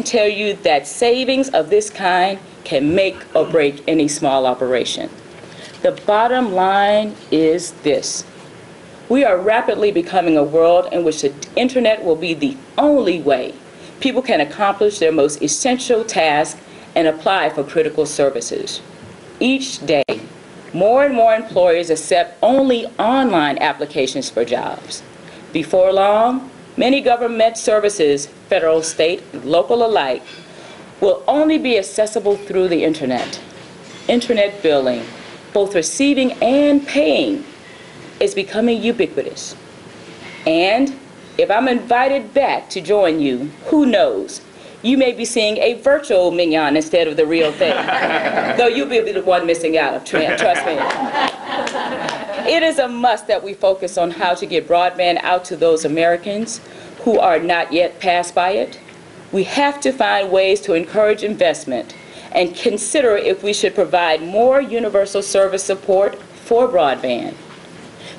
tell you that savings of this kind can make or break any small operation. The bottom line is this. We are rapidly becoming a world in which the internet will be the only way people can accomplish their most essential tasks and apply for critical services. Each day, more and more employers accept only online applications for jobs. Before long, many government services, federal, state, and local alike, will only be accessible through the internet. Internet billing, both receiving and paying, is becoming ubiquitous. And if I'm invited back to join you, who knows? You may be seeing a virtual mignon instead of the real thing. Though you'll be the one missing out, trust me. It is a must that we focus on how to get broadband out to those Americans who are not yet passed by it. We have to find ways to encourage investment and consider if we should provide more universal service support for broadband.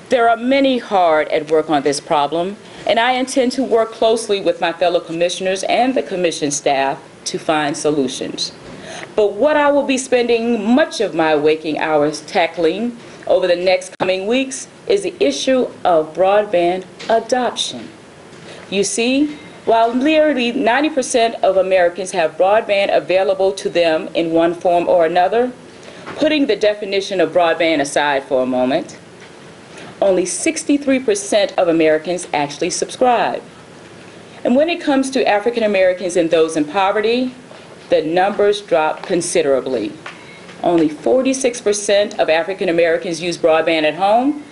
There are many hard at work on this problem, and I intend to work closely with my fellow commissioners and the commission staff to find solutions. But what I will be spending much of my waking hours tackling over the next coming weeks is the issue of broadband adoption. You see, while nearly 90% of Americans have broadband available to them in one form or another, putting the definition of broadband aside for a moment, only 63% of Americans actually subscribe. And when it comes to African Americans and those in poverty, the numbers drop considerably. Only 46% of African Americans use broadband at home,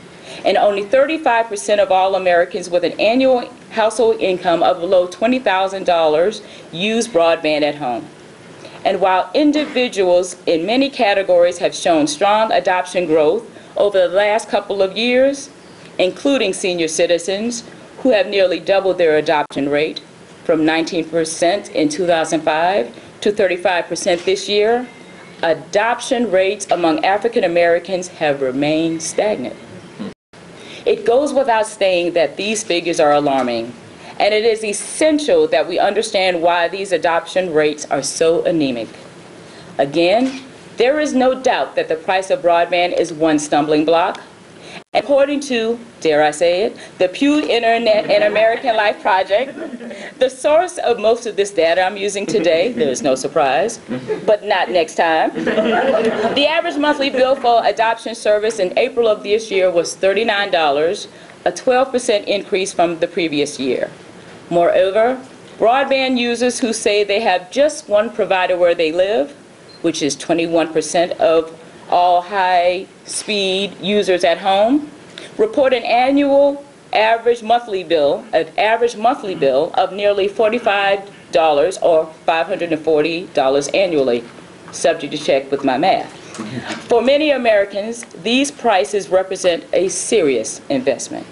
and only 35% of all Americans with an annual household income of below $20,000 use broadband at home. And while individuals in many categories have shown strong adoption growth over the last couple of years, including senior citizens who have nearly doubled their adoption rate from 19% in 2005 to 35% this year, adoption rates among African Americans have remained stagnant. It goes without saying that these figures are alarming, and it is essential that we understand why these adoption rates are so anemic. Again, there is no doubt that the price of broadband is one stumbling block. According to, dare I say it, the Pew Internet and American Life Project, the source of most of this data I'm using today, there's no surprise, but not next time. The average monthly bill for adoption service in April of this year was $39, a 12% increase from the previous year. Moreover, broadband users who say they have just one provider where they live, which is 21% of all high-speed users at home, report an annual average monthly bill of nearly $45 or $540 annually, subject to check with my math. For many Americans, these prices represent a serious investment.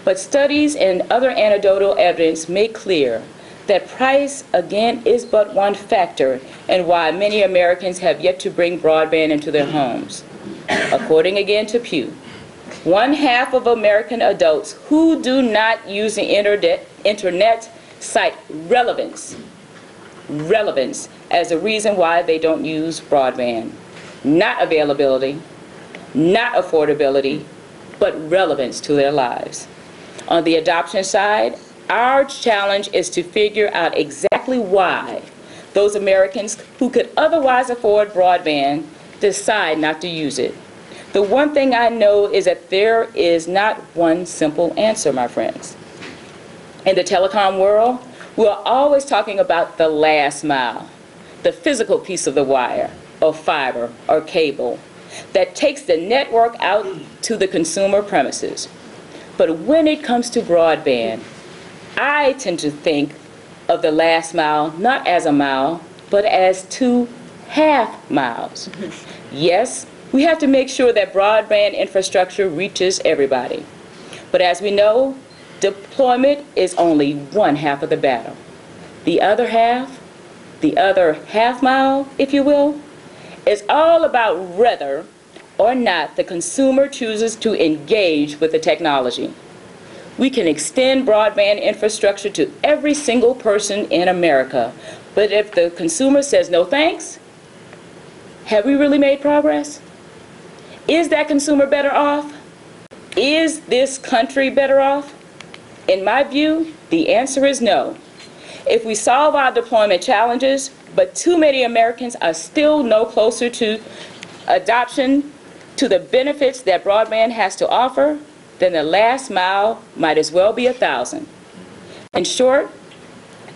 But studies and other anecdotal evidence make clear that price, again, is but one factor in why many Americans have yet to bring broadband into their homes. According again to Pew, 1/2 of American adults who do not use the internet cite relevance as a reason why they don't use broadband. Not availability, not affordability, but relevance to their lives. On the adoption side, our challenge is to figure out exactly why those Americans who could otherwise afford broadband decide not to use it. The one thing I know is that there is not one simple answer, my friends. In the telecom world, we're always talking about the last mile, the physical piece of the wire, or fiber, or cable, that takes the network out to the consumer premises. But when it comes to broadband, I tend to think of the last mile not as a mile, but as 2 half miles. Yes, we have to make sure that broadband infrastructure reaches everybody. But as we know, deployment is only 1/2 of the battle. The other half mile, if you will, is all about whether or not the consumer chooses to engage with the technology. We can extend broadband infrastructure to every single person in America, But if the consumer says no thanks, have we really made progress? Is that consumer better off? Is this country better off? In my view, the answer is no. If we solve our deployment challenges, but too many Americans are still no closer to adoption to the benefits that broadband has to offer, then the last mile might as well be 1,000. In short,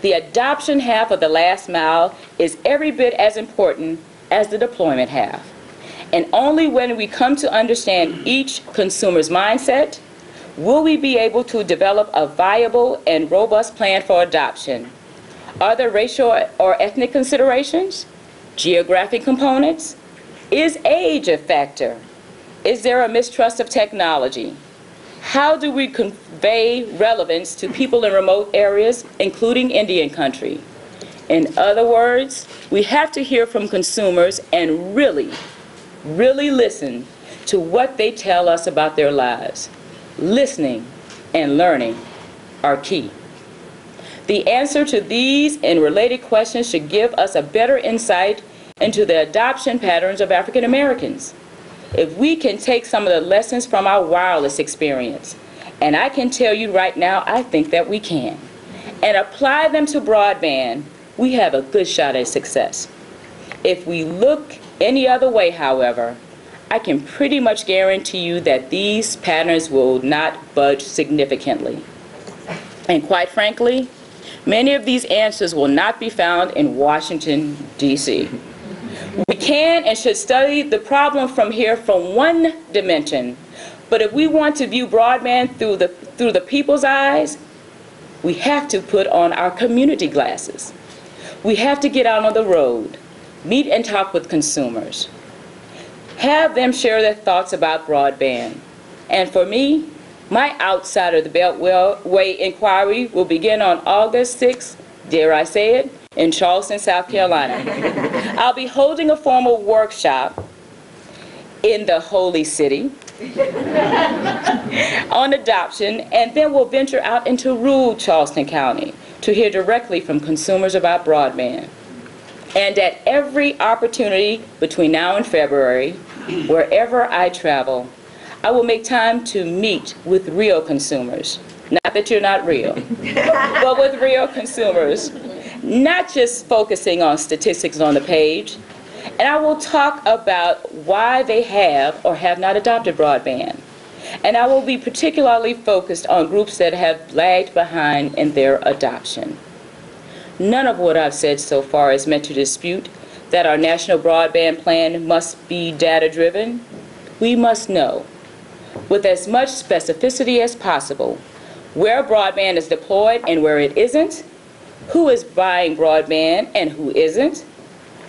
the adoption half of the last mile is every bit as important as the deployment half. And only when we come to understand each consumer's mindset will we be able to develop a viable and robust plan for adoption. Are there racial or ethnic considerations? Geographic components? Is age a factor? Is there a mistrust of technology? How do we convey relevance to people in remote areas, including Indian country? In other words, we have to hear from consumers and really listen to what they tell us about their lives. Listening and learning are key. The answer to these and related questions should give us a better insight into the adoption patterns of African Americans. If we can take some of the lessons from our wireless experience, and I can tell you right now, I think that we can, and apply them to broadband, we have a good shot at success. If we look any other way, however, I can pretty much guarantee you that these patterns will not budge significantly. And quite frankly, many of these answers will not be found in Washington, D.C. We can and should study the problem from here from one dimension, but if we want to view broadband through the people's eyes, we have to put on our community glasses. We have to get out on the road, meet and talk with consumers, have them share their thoughts about broadband. And for me, my outside of the Beltway inquiry will begin on August 6th, dare I say it, in Charleston, South Carolina. I'll be holding a formal workshop in the Holy City on adoption, and then we'll venture out into rural Charleston County to hear directly from consumers about broadband. And at every opportunity between now and February, wherever I travel, I will make time to meet with real consumers. Not that you're not real, but with real consumers. Not just focusing on statistics on the page. And I will talk about why they have or have not adopted broadband. And I will be particularly focused on groups that have lagged behind in their adoption. None of what I've said so far is meant to dispute that our national broadband plan must be data-driven. We must know, with as much specificity as possible, where broadband is deployed and where it isn't, who is buying broadband and who isn't,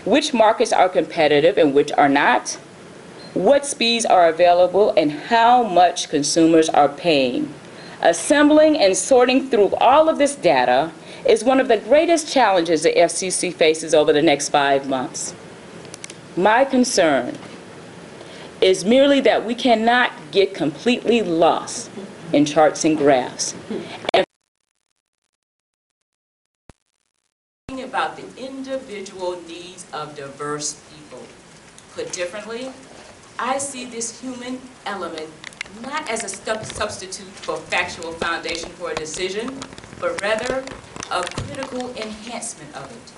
which markets are competitive and which are not, what speeds are available, and how much consumers are paying. Assembling and sorting through all of this data is one of the greatest challenges the FCC faces over the next 5 months. My concern is merely that we cannot get completely lost in charts and graphs. And about the individual needs of diverse people. Put differently, I see this human element not as a substitute for factual foundation for a decision, but rather a critical enhancement of it.